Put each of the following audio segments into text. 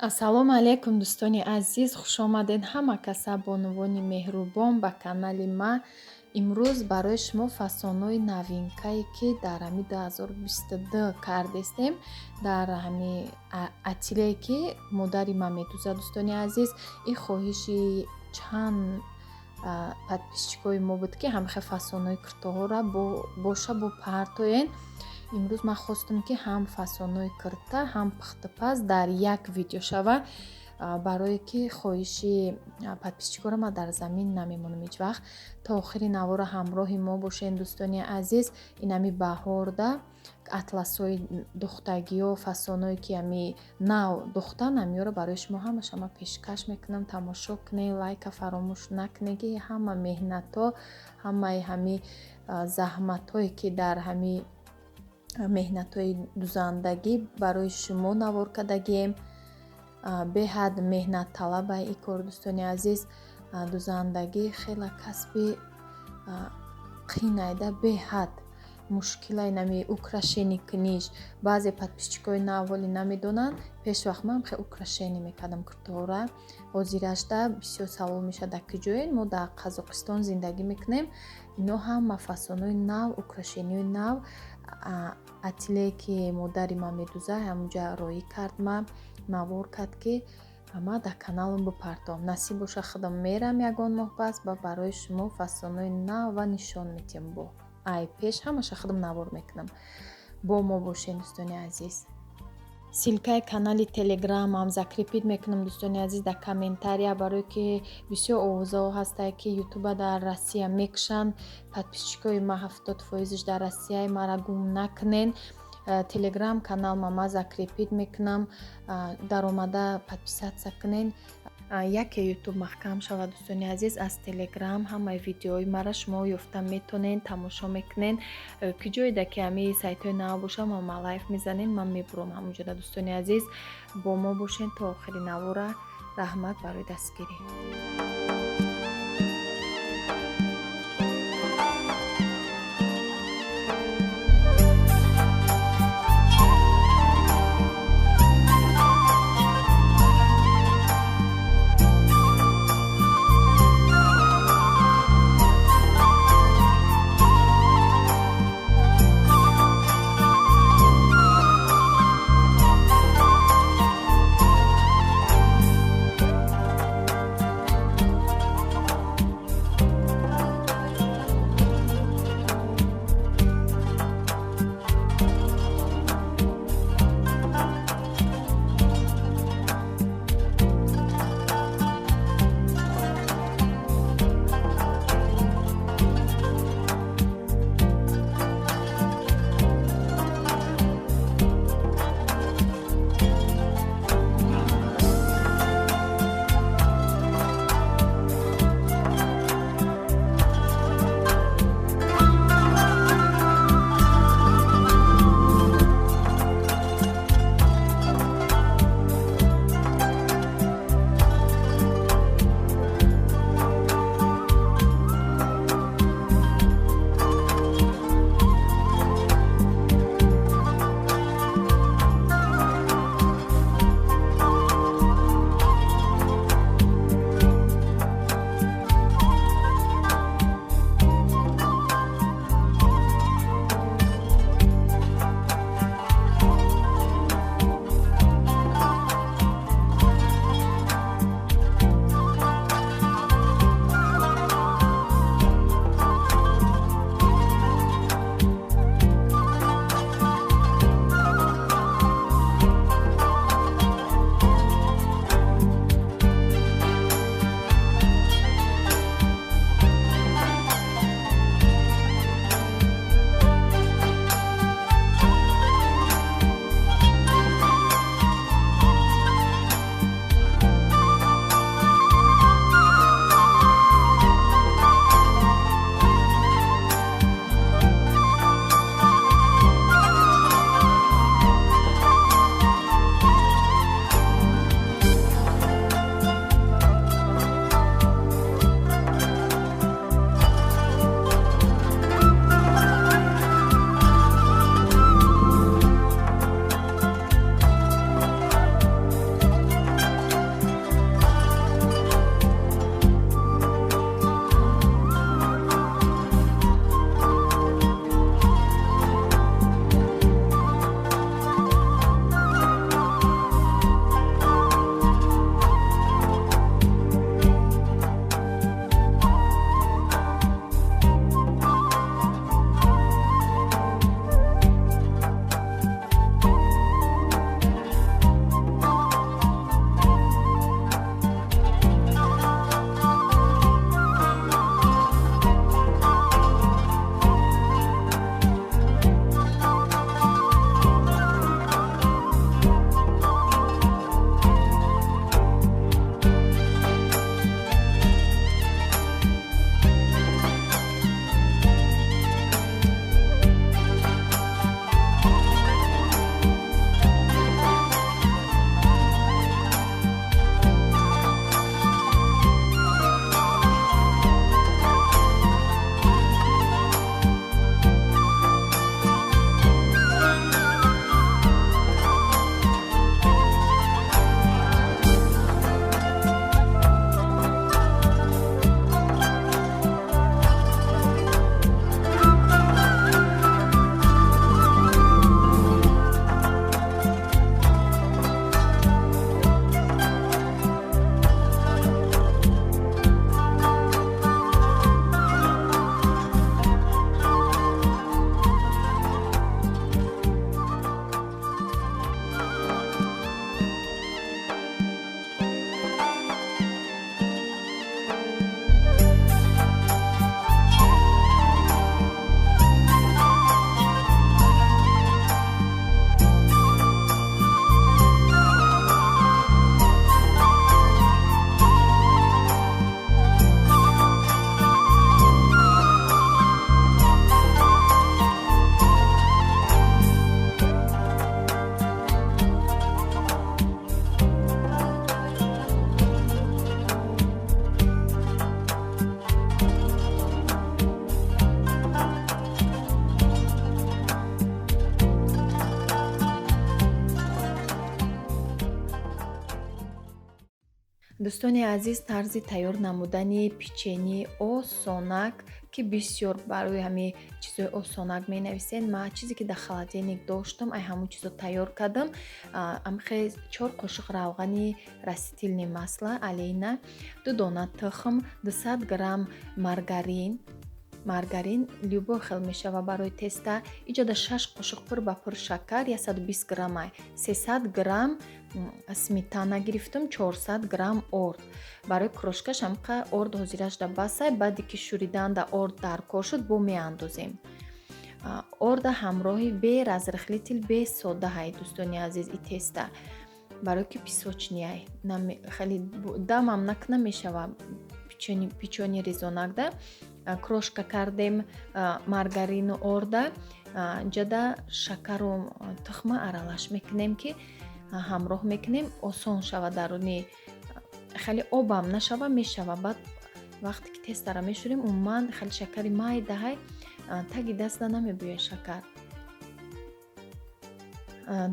Ассалому алайкум, дӯстони азиз, хушомадед ҳама каса бо нувони меҳрубон ба канали ма. Имрӯз барои шумо фасонои новинкае ки дар ҳами 2022 кардестем, дар ҳами атилие ки модари ман медӯзад. Дӯстони азиз, ин хоҳиши чанд подписчикои мо буд ки ҳамихел фасонои куртаҳоро боша бо партоен. имрӯз ман хостам ки ҳам фасонои курта, ҳам пухтупаз дар як видео шава, барое ки хоҳиши подписчикора ман дар замин намемонам ҳеҷ вақт. То охири навора ҳамроҳи мо бошед, дӯстони азиз. Ин ҳами баҳорда атласҳои духтагиё, фасоное ки ҳами нав духтан, ҳамиёро барои шумо ҳамаша ман пешкаш мекунам. Тамошо кунед, лайка фаромӯш накунед ки ҳама меҳнатҳо, ҳамаи ҳами заҳматҳое ки дар ҳами меҳнатҳои дӯзандагӣ барои шумо навор кардагием. Беҳад меҳнатталаба ин кор, дӯстони азиз. Дӯзандагӣ хела касби қиинайда, беҳад мушкила инами украшени куниш. Баъзе подписчикои нав ҳоли намедонанд, пешвақт ман хеле украшение мекардам куртаҳоро. Ҳозирашда бисёр савол мешавад дар куҷоед. Мо дар Қазоқистон зиндагӣ мекунем. Ино ҳама фасонои нав, украшенияи нав, атилие ки модари ман медӯзад, ҳамонҷа роӣ кард, ман навор кард ки ман дар каналам бипартовам. Насиб боша худам мерам ягон моҳ пас ба барои шумо фасонои нав ва нишон медиҳам. Бо ай пеш ҳамаша худам навор мекунам. Бо мо бошед, дӯстони азиз. Силкаи канали телеграмам закрепид мекунам, дӯстони азиз, дар комментария, барое ки бисёр овозаҳо ҳастанд ки ютуба дар Россия мекушанд. Подписчикои ман 70% дар Россия, мара гум накунед. Телеграм каналма ман закрепид мекунам, дар омада подписатсия кунед. Яке ютуб маҳкам шавад, дӯстони азиз, аз телеграм ҳамаи видеои мара шумо ёфта метонед, тамошо мекунед. Куҷоеда ки ҳами сайтҳои нав боша, ман лайв мезанед, ман мебурам ҳамонҷода. Дӯстони азиз, бо мо бошед то охири навора. Раҳмат барои дастгирӣ. дӯстони азиз, тарзи тайёр намудани печени осонак ки бисёр барои ҳамин чизои осонак менависен. Ман чизе ки дар холодильник доштам, ай ҳамун чизо тайёр кардам. Амхе 4 қошиқ равғани растительный масло алейна, 2 дона тухм, 200 грамм маргарин любой хел мешава барои теста. Иҷода 6 қошиқ пур ба пур шакар, 120 грамм, 300 грамм сметана гирифтам, 400 грамм орд. Барои крошкаш ҳамқа орд ҳозираш да басай, баъде ки шуридан да орд дар кор шуд, бо меандозем. Орда ҳамроҳи бе разрыхлитель, бе сода ҳай дӯстони азиз и теста. Барои ки песочниай хеле дамам накна мешава печени резонак да. Крошка кардем маргарину орда, ҷада шакару тухма аралаш мекунем ки ҳамроҳ мекунем, осон шава даруни хеле обам нашава, мешава. Баъд вақте ки тестара мешурем, умуман хеле шакари майда ҳай, таги даста намебӯяд шакар.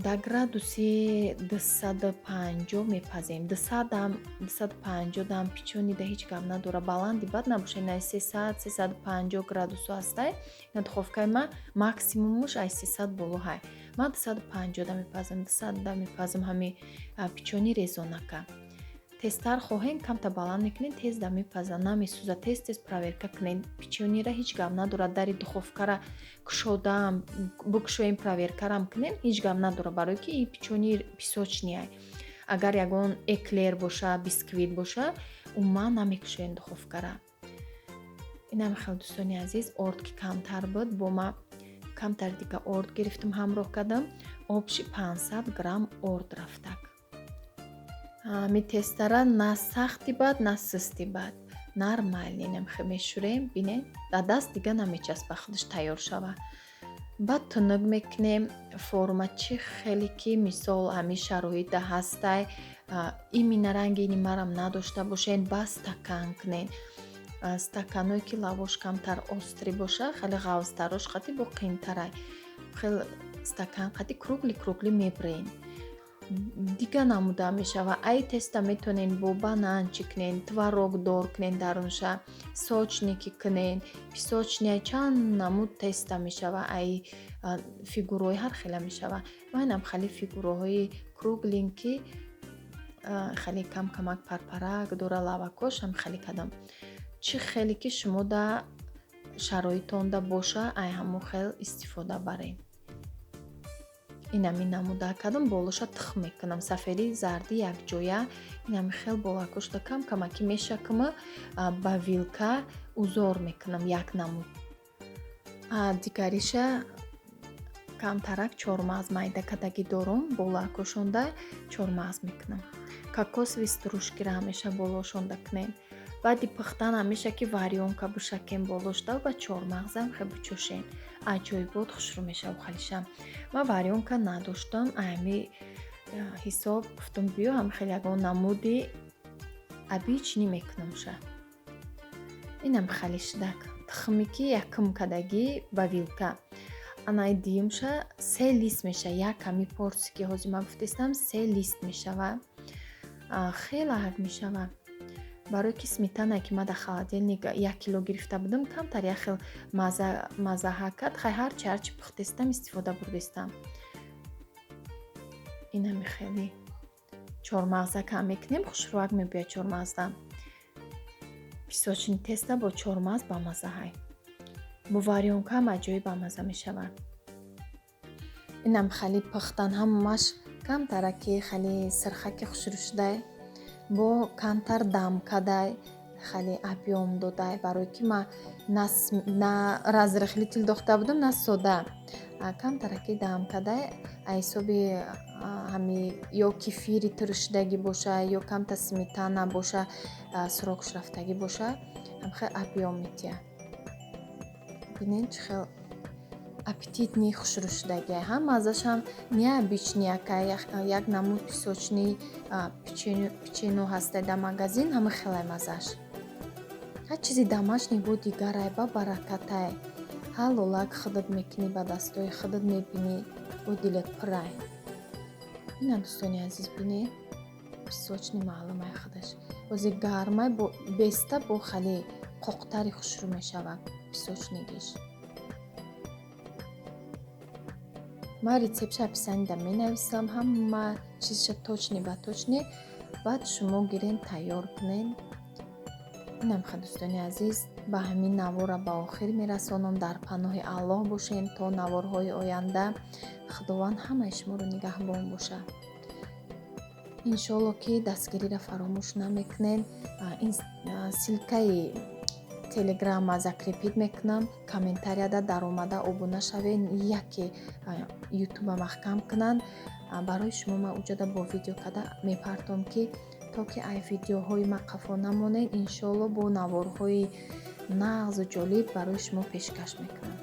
Дар градуси 250 мепазем. 250 дам печёни да ҳеҷ гап надора, баланди бад набошад, ай 300-350 градусу ҳастай. На духовкаи ма максимумуш ай 300 боло ҳай. Ма 250 да мепазем, 200 да мепазем ҳами печёни резонака. Тестар хоҳем камта баланд мекунем, тез да мепаза, намесӯза, тез проверка кунем. Печёнира ҳеҷ гап надора, дари духовкара кушодаам, букушоем, проверкарам кунем, ҳеҷ гап надора, барои ки и печёни песочниай. Агар ягон эклер боша, бисквит боша, умуман намекушоем духовкара. Инам хел дӯстони азиз, орд ки камтар буд, бо ма камтар дига орд гирифтам, ҳамроҳ кардам. Обши 500 грамм орд рафтак. Ми тестара на сахти бад, на сусти бад, нормални намхе мешурем. Бинед, да даст дига намечаспа, худаш тайёр шава. Баъд тунук мекунем. Форма чи хеле ки мисол ҳамин шароита ҳастай, имина ранги нимарам надошта бошен, ба стакан кунен. Стаканое ки лавош камтар остри боша, хеле ғавзтарош қати бо қимтарай. Хеле стакан қати кругли мебрен. Дига намуда мешава. Ай теста метонен бо бананчи кунен, тварог дор кунен дарунша, сочники кунен, песочния, чанд намуд теста мешава. Ай фигурои ҳар хела мешава. Майнам хеле фигуроҳои кругленки, хеле камак парпарак дора, лавакошам хеле кадам. Чи хеле ки шумо да шароитонда боша, ай ҳамон хел истифода барем. Инами намуда кардам, болоша тухм мекунам, сафеди зарди якҷоя. Инами хел болакошта камаки мешакма, ба вилка узор мекунам як намуд. Дигариша камтарак чормағз майда кадаги дорум, болакошонда чормағз мекунам. Кокосови стружкиро ҳамеша болошонда кунем. Баъди пухтан ҳамеша ки варёнка бушакем болошта ва чормағзам хе бучӯшен. Аҷоибот хушрӯ мешава халиша. Ма варёнка надоштам, ами ҳисоб гуфтам биё ҳам хеле ягон намуди обични мекунамша. Инам халишдак тухми ки якм кадаги ба вилка. Анай диюмша 3 лист меша, як ҳами порси ки ҳозир ма гуфтестам 3 лист мешава. Хеле ҳак мешава. Барои ки сметана ки ма дар холодильник 1 кило гирифта будам, камтар як хел маззаҳа кард. Хай ҳарчи пухтестам истифода бурдестам. Инами хеле чормағза кам мекунем, хушрӯак мебӯяд чормағзда. Песочни теста бо чормағз ба мазза ҳай. Бо варёнка ҳам аҷоиб ба мазза мешавад. Инам хеле пухтан ҳамаш камтара ки хеле сирха ки хушрӯ шудай, бо камтар дам кадай, хеле объём додай, барои ки ма на разрыхлитель дохта будам, на сода. Камтара ки дам кадай, ҳисоби ҳами ё кефири туршидаги боша, ё камта сметана боша, сурохш рафтаги боша, ҳамхе объём метия. Бинед чӣ хел аппетитни хушрӯ шудаги. Ҳам маззашам необычняка, як намуд песочни печено ҳастай дар магазин, ҳама хеле маззаш. Ҳар чизи домашний бо дигарай, ба баракатай. Ҳалолак худат мекунӣ, ба дастои худат мебинӣ, бо дилат пурай. Ина дӯстони азиз бинед. песочный маълумаи худаш. Бози гармай беста бо хали қоқтари хушрӯ мешавад песочнигиш. ман рецептша писанда менависам, ҳама чизша точни ба точни, баъд шумо гирен тайёр кунен. инам ха дӯстони азиз, ба ҳамин навора ба охир мерасонам. Дар паноҳи Аллоҳ бошем то наворҳои оянда. худованд ҳамаи шуморо нигаҳбон боша. иншоалло ки дастгириро фаромӯш намекунен. силкаи телеграмма закрепид мекунам. комментарияда даромада обуна шавен, яке ютуба маҳкам кунанд. барои шумо ман уҷода бо видео када мепартом ки то ки ай видеоҳои ма қафо намонед, иншоалло бо наворҳои нағзу ҷолиб барои шумо пешкаш мекунам.